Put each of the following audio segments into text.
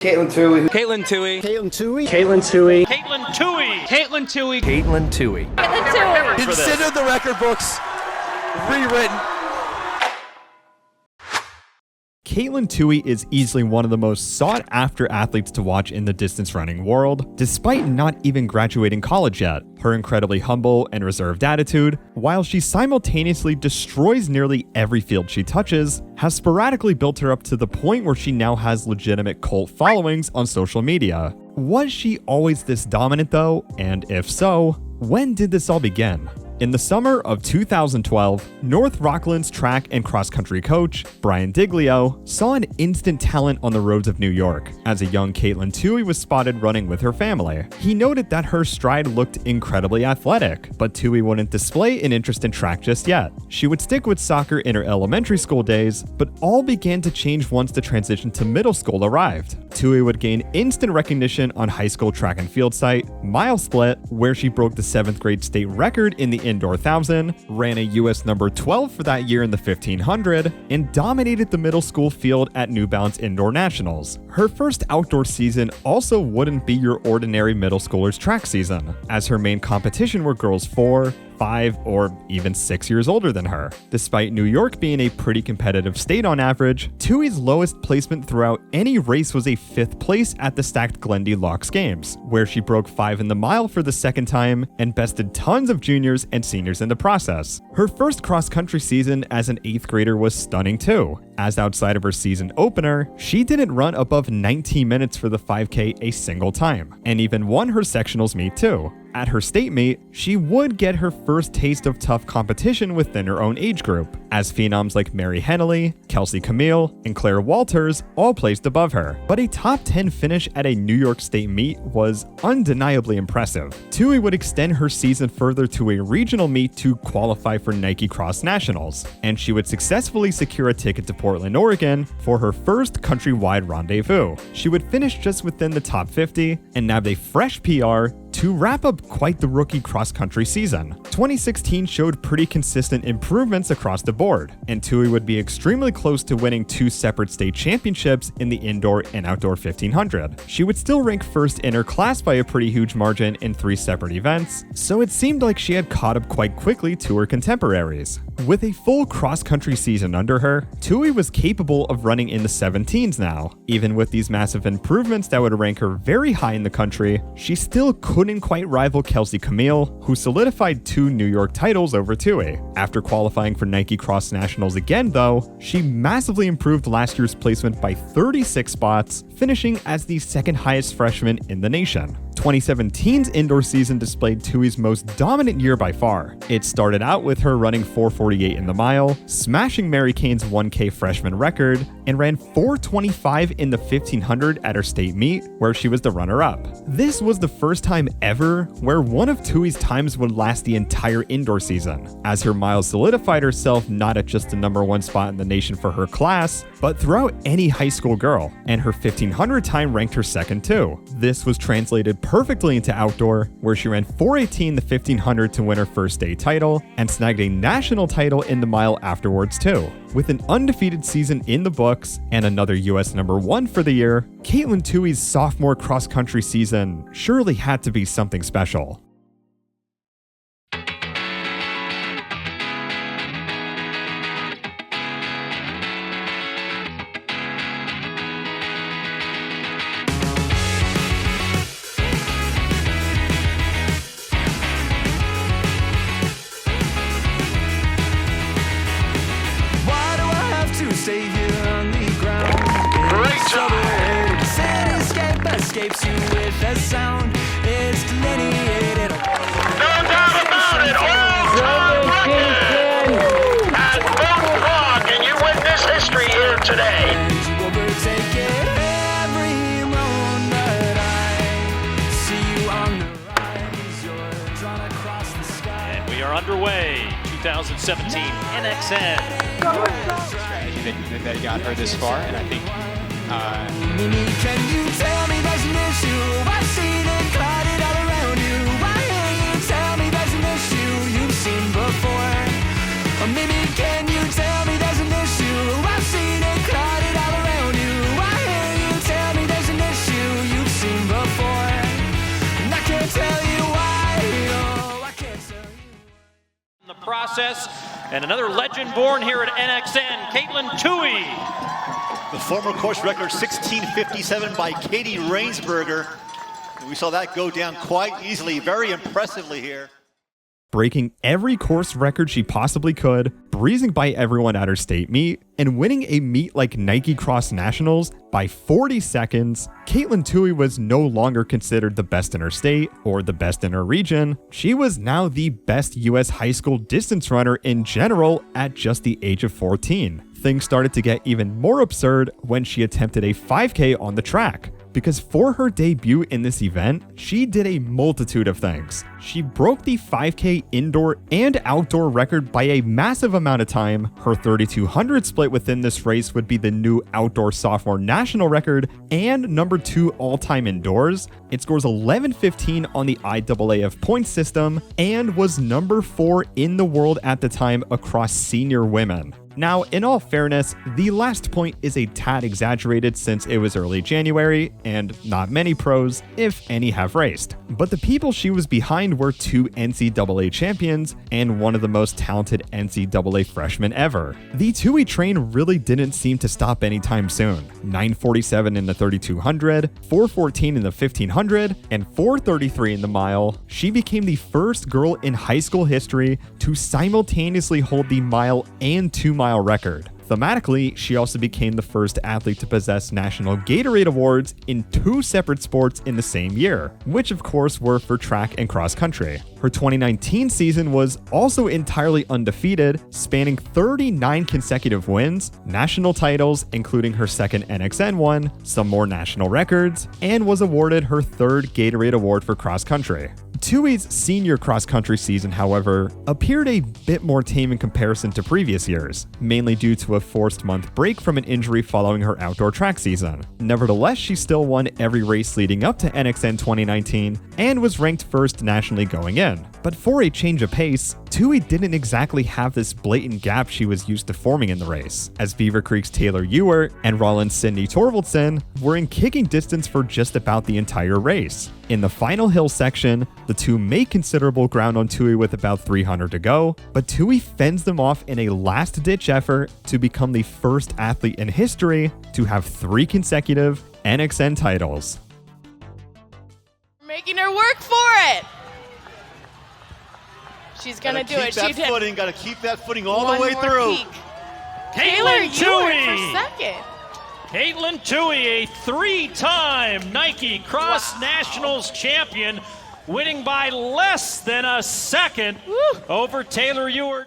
Katelyn Tuohy. Katelyn Tuohy. Katelyn Tuohy. Katelyn Tuohy. Katelyn Tuohy. Katelyn Tuohy. Katelyn Tuohy. Katelyn Tuohy. Consider the record books rewritten. Katelyn Tuohy is easily one of the most sought-after athletes to watch in the distance running world, despite not even graduating college yet. Her incredibly humble and reserved attitude, while she simultaneously destroys nearly every field she touches, has sporadically built her up to the point where she now has legitimate cult followings on social media. Was she always this dominant though? And if so, when did this all begin? In the summer of 2012, North Rockland's track and cross-country coach, Brian Diglio, saw an instant talent on the roads of New York as a young Katelyn Tuohy was spotted running with her family. He noted that her stride looked incredibly athletic, but Tuohy wouldn't display an interest in track just yet. She would stick with soccer in her elementary school days, but all began to change once the transition to middle school arrived. Tuohy would gain instant recognition on high school track and field site, Mile Split, where she broke the 7th grade state record in the indoor 1000, ran a US number 12 for that year in the 1500, and dominated the middle school field at New Balance Indoor Nationals. Her first outdoor season also wouldn't be your ordinary middle schooler's track season, as her main competition were girls 4, 5, or even 6 years older than her. Despite New York being a pretty competitive state on average, Tuohy's lowest placement throughout any race was a 5th place at the stacked Glendy Locks Games, where she broke 5 in the mile for the second time and bested tons of juniors and seniors in the process. Her first cross-country season as an 8th grader was stunning too, as outside of her season opener, she didn't run above 19 minutes for the 5K a single time, and even won her sectionals meet too. At her state meet, she would get her first taste of tough competition within her own age group, as phenoms like Mary Hennelly, Kelsey Camille, and Claire Walters all placed above her. But a top 10 finish at a New York State meet was undeniably impressive. Tuohy would extend her season further to a regional meet to qualify for Nike Cross Nationals, and she would successfully secure a ticket to Portland, Oregon for her first countrywide rendezvous. She would finish just within the top 50 and nabbed a fresh PR to wrap up quite the rookie cross-country season. 2016 showed pretty consistent improvements across the board, and Tuohy would be extremely close to winning 2 separate state championships in the indoor and outdoor 1500. She would still rank first in her class by a pretty huge margin in 3 separate events, so it seemed like she had caught up quite quickly to her contemporaries. With a full cross-country season under her, Tuohy was capable of running in the 17s now. Even with these massive improvements that would rank her very high in the country, she still couldn't quite rival Kelsey Camille, who solidified 2 New York titles over Tuohy. After qualifying for Nike Cross Nationals again though, she massively improved last year's placement by 36 spots, finishing as the 2nd highest freshman in the nation. 2017's indoor season displayed Tuohy's most dominant year by far. It started out with her running 4:48 in the mile, smashing Mary Cain's 1K freshman record, and ran 4:25 in the 1500 at her state meet, where she was the runner-up. This was the first time ever where one of Tuohy's times would last the entire indoor season, as her miles solidified herself not at just the #1 spot in the nation for her class, but throughout any high school girl, and her 1500 time ranked her second too. This was translated perfectly into outdoor, where she ran 4:18 the 1500 to win her first state title, and snagged a national title in the mile afterwards too. With an undefeated season in the books and another US #1 for the year, Katelyn Tuohy's sophomore cross-country season surely had to be something special. Stay here on the ground. Great job! Escapes you with a sound. It's delineated. No doubt about it. All-time record at 4 o'clock, and you witness history here today. And you overtake it every moment. I see you on the rise. You're drawn across the sky. And we are underway. 2017 NXN. That got her this far, and I think Mimi, can you tell me there's an issue? I've seen it clouded all around you. Why can't you tell me there's an issue you've seen before? Mimi, can you tell me there's an issue? I've seen it clouded all around you. Why can't you tell me there's an issue? process. And another legend born here at NXN, Katelyn Tuohy. The former course record 16:57 by Katie Rainsberger. We saw that go down quite easily, very impressively here. Breaking every course record she possibly could, breezing by everyone at her state meet, and winning a meet like Nike Cross Nationals by 40 seconds, Katelyn Tuohy was no longer considered the best in her state or the best in her region. She was now the best US high school distance runner in general at just the age of 14. Things started to get even more absurd when she attempted a 5K on the track, because for her debut in this event, she did a multitude of things. She broke the 5K indoor and outdoor record by a massive amount of time. Her 3200 split within this race would be the new outdoor sophomore national record and number 2 all-time indoors. It scores 11:15 on the IAAF points system and was number 4 in the world at the time across senior women. Now, in all fairness, the last point is a tad exaggerated since it was early January and not many pros, if any, have raced. But the people she was behind were 2 NCAA champions and one of the most talented NCAA freshmen ever. The Tuohy train really didn't seem to stop anytime soon. 9:47 in the 3200, 4:14 in the 1500, and 4:33 in the mile. She became the first girl in high school history to simultaneously hold the mile and 2-mile record. Thematically, she also became the first athlete to possess National Gatorade Awards in 2 separate sports in the same year, which of course were for track and cross country. Her 2019 season was also entirely undefeated, spanning 39 consecutive wins, national titles, including her second NXN one, some more national records, and was awarded her 3rd Gatorade Award for cross country. Tuohy's senior cross-country season, however, appeared a bit more tame in comparison to previous years, mainly due to a forced month break from an injury following her outdoor track season. Nevertheless, she still won every race leading up to NXN 2019 and was ranked first nationally going in. But for a change of pace, Tuohy didn't exactly have this blatant gap she was used to forming in the race, as Beaver Creek's Taylor Ewart and Rollins' Sydney Torvaldson were in kicking distance for just about the entire race. In the final hill section, the two make considerable ground on Tuohy with about 300 to go, but Tuohy fends them off in a last-ditch effort to become the first athlete in history to have 3 consecutive NXN titles. Making her work for it. She's gonna do it. Keep that footing. Got to keep that footing all the way more through. peek. Katelyn Tuohy. For second. Katelyn Tuohy, a 3-time Nike Cross Nationals champion, winning by less than a second over Taylor Ewart.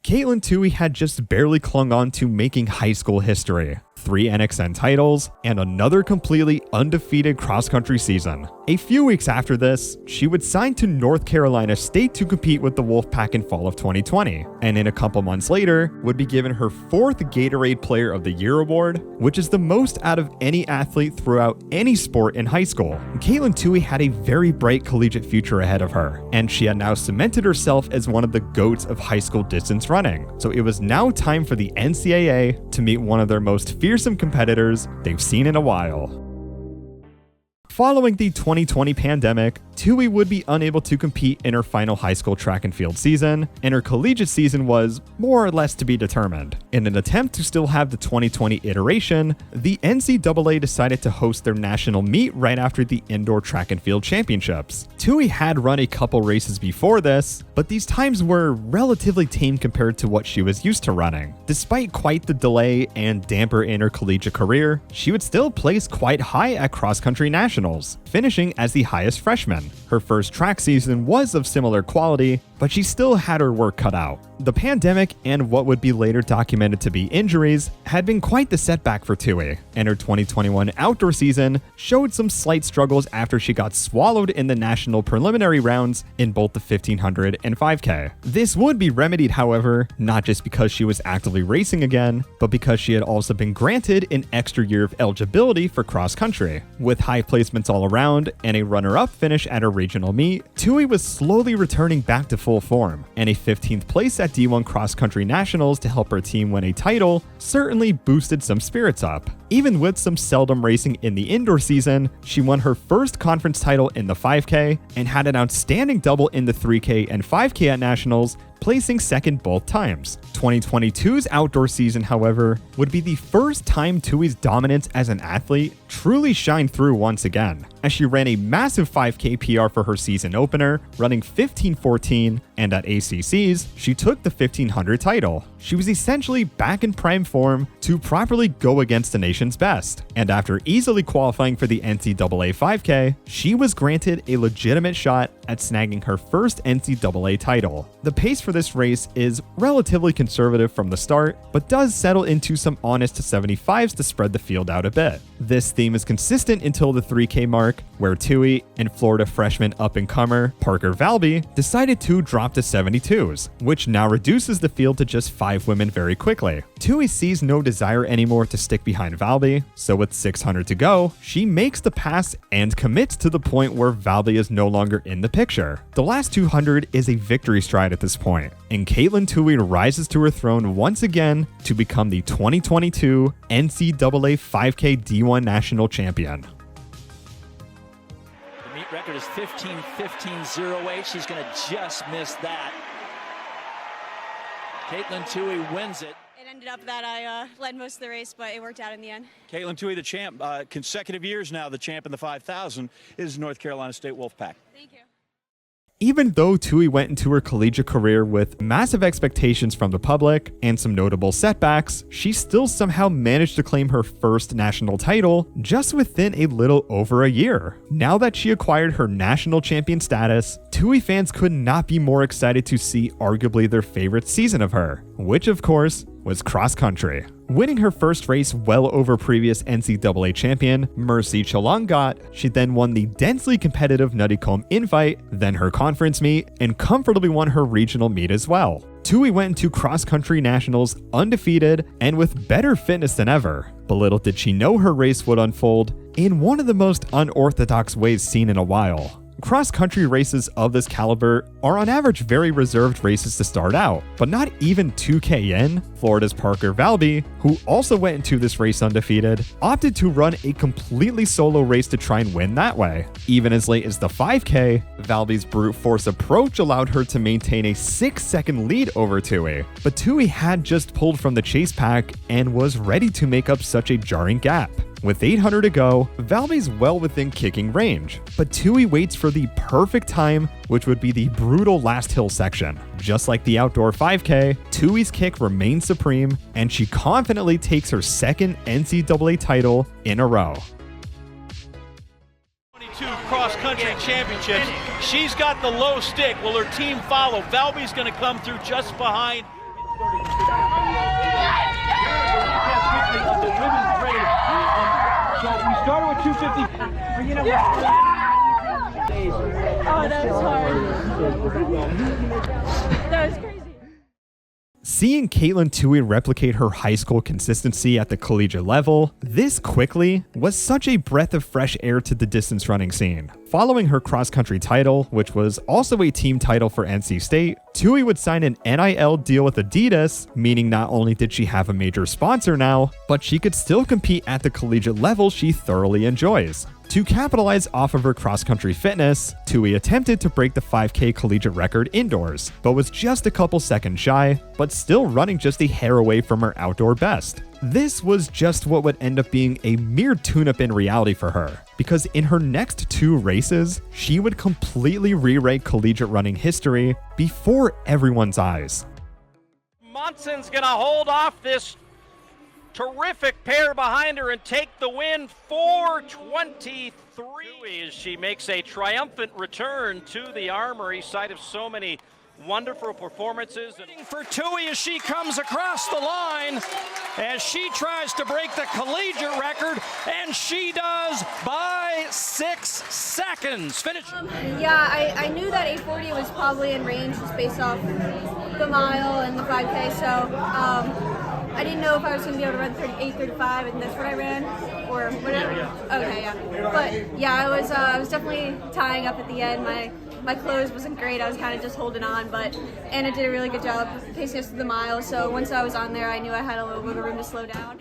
Katelyn Tuohy had just barely clung on to making high school history. 3 NXN titles, and another completely undefeated cross-country season. A few weeks after this, she would sign to North Carolina State to compete with the Wolfpack in fall of 2020, and in a couple months later, would be given her 4th Gatorade Player of the Year award, which is the most out of any athlete throughout any sport in high school. Katelyn Tuohy had a very bright collegiate future ahead of her, and she had now cemented herself as one of the GOATs of high school distance running. So it was now time for the NCAA to meet one of their most fearsome competitors they've seen in a while. Following the 2020 pandemic, Tuohy would be unable to compete in her final high school track and field season, and her collegiate season was more or less to be determined. In an attempt to still have the 2020 iteration, the NCAA decided to host their national meet right after the indoor track and field championships. Tuohy had run a couple races before this, but these times were relatively tame compared to what she was used to running. Despite quite the delay and damper in her collegiate career, she would still place quite high at cross-country nationals, finishing as the highest freshman. Her first track season was of similar quality, but she still had her work cut out. The pandemic and what would be later documented to be injuries had been quite the setback for Tuohy, and her 2021 outdoor season showed some slight struggles after she got swallowed in the national preliminary rounds in both the 1500 and 5K. This would be remedied, however, not just because she was actively racing again, but because she had also been granted an extra year of eligibility for cross country. With high placements all around and a runner-up finish at her regional meet, Tuohy was slowly returning back to full form, and a 15th place at D1 Cross Country Nationals to help her team win a title certainly boosted some spirits up. Even with some seldom racing in the indoor season, she won her first conference title in the 5K and had an outstanding double in the 3K and 5K at nationals, placing second both times. 2022's outdoor season, however, would be the first time Tuohy's dominance as an athlete truly shined through once again, as she ran a massive 5K PR for her season opener, running 15:14, and at ACC's, she took the 1500 title. She was essentially back in prime form to properly go against the nation's best, and after easily qualifying for the NCAA 5K, she was granted a legitimate shot at snagging her first NCAA title. The pace for this race is relatively conservative from the start, but does settle into some honest 75s to spread the field out a bit. This theme is consistent until the 3K mark, where Tuohy and Florida freshman up-and-comer Parker Valby decided to drop to 72s, which now reduces the field to just 5 women very quickly. Tuohy sees no desire anymore to stick behind Valby, so with 600 to go, she makes the pass and commits to the point where Valby is no longer in the picture. The last 200 is a victory stride at this point, and Katelyn Tuohy rises to her throne once again to become the 2022 NCAA 5K D1 national champion. The meet record is 15:15.08. She's going to just miss that. Katelyn Tuohy wins it. It ended up that I led most of the race, but it worked out in the end. Katelyn Tuohy, the champ, consecutive years now, the champ in the 5,000 is North Carolina State Wolfpack. Thank you. Even though Tuohy went into her collegiate career with massive expectations from the public and some notable setbacks, she still somehow managed to claim her first national title just within a little over a year. Now that she acquired her national champion status, Tuohy fans could not be more excited to see arguably their favorite season of her, which of course was cross country. Winning her first race well over previous NCAA champion Mercy Chalangat, she then won the densely competitive Nuttycombe Invite, then her conference meet, and comfortably won her regional meet as well. Tuohy went into cross-country nationals undefeated and with better fitness than ever. But little did she know her race would unfold in one of the most unorthodox ways seen in a while. Cross-country races of this caliber are on average very reserved races to start out, but not even 2K in, Florida's Parker Valby, who also went into this race undefeated, opted to run a completely solo race to try and win that way. Even as late as the 5K, Valby's brute force approach allowed her to maintain a 6-second lead over Tuohy, but Tuohy had just pulled from the chase pack and was ready to make up such a jarring gap. With 800 to go, Valby's well within kicking range, but Tuohy waits for the perfect time, which would be the brutal last hill section. Just like the outdoor 5K, Tuohy's kick remains supreme, and she confidently takes her second NCAA title in a row. 22 cross-country championships. She's got the low stick. Will her team follow? Valby's going to come through just behind. So we started with 250. Oh, that was hard. That was crazy. Seeing Katelyn Tuohy replicate her high school consistency at the collegiate level this quickly was such a breath of fresh air to the distance running scene. Following her cross-country title, which was also a team title for NC State, Tuohy would sign an NIL deal with Adidas, meaning not only did she have a major sponsor now, but she could still compete at the collegiate level she thoroughly enjoys. To capitalize off of her cross-country fitness, Tuohy attempted to break the 5K collegiate record indoors, but was just a couple seconds shy, but still running just a hair away from her outdoor best. This was just what would end up being a mere tune-up in reality for her, because in her next 2 races, she would completely rewrite collegiate running history before everyone's eyes. Monson's going to hold off this terrific pair behind her and take the win. 4:23 as she makes a triumphant return to the Armory, site of so many wonderful performances. For Tuohy as she comes across the line, as she tries to break the collegiate record, and she does by 6 seconds. Finish. Yeah, I knew that 840 was probably in range just based off the mile and the 5K, so I didn't know if I was going to be able to run 8:35, and that's what I ran, or whatever. Okay, yeah. But yeah, I was definitely tying up at the end. My close wasn't great. I was kind of just holding on, but Anna did a really good job pacing us through the mile. So once I was on there, I knew I had a little bit of room to slow down.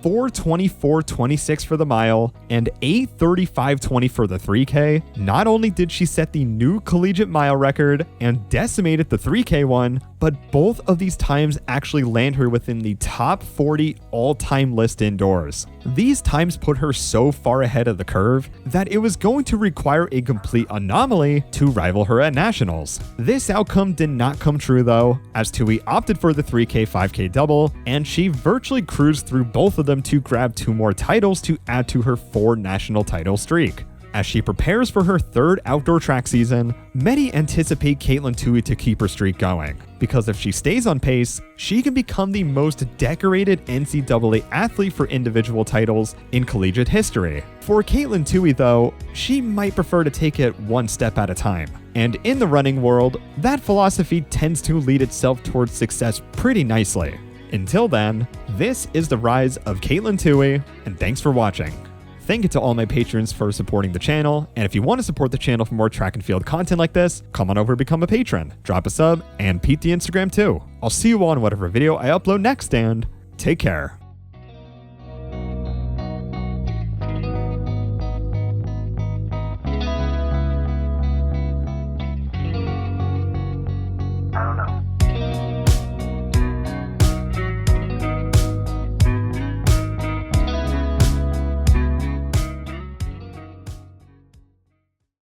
4:24.26 for the mile and 8:35.20 for the 3K, not only did she set the new collegiate mile record and decimated the 3K one, but both of these times actually land her within the top 40 all-time list indoors. These times put her so far ahead of the curve that it was going to require a complete anomaly to rival her at nationals. This outcome did not come true though, as Tuohy opted for the 3K 5K double, and she virtually cruised through both of them to grab 2 more titles to add to her 4 national title streak. As she prepares for her 3rd outdoor track season, many anticipate Katelyn Tuohy to keep her streak going, because if she stays on pace, she can become the most decorated NCAA athlete for individual titles in collegiate history. For Katelyn Tuohy though, she might prefer to take it one step at a time. And in the running world, that philosophy tends to lead itself towards success pretty nicely. Until then, this is the rise of Katelyn Tuohy, and thanks for watching. Thank you to all my patrons for supporting the channel, and if you want to support the channel for more track and field content like this, come on over and become a patron, drop a sub, and peep the Instagram too. I'll see you all on whatever video I upload next, and take care.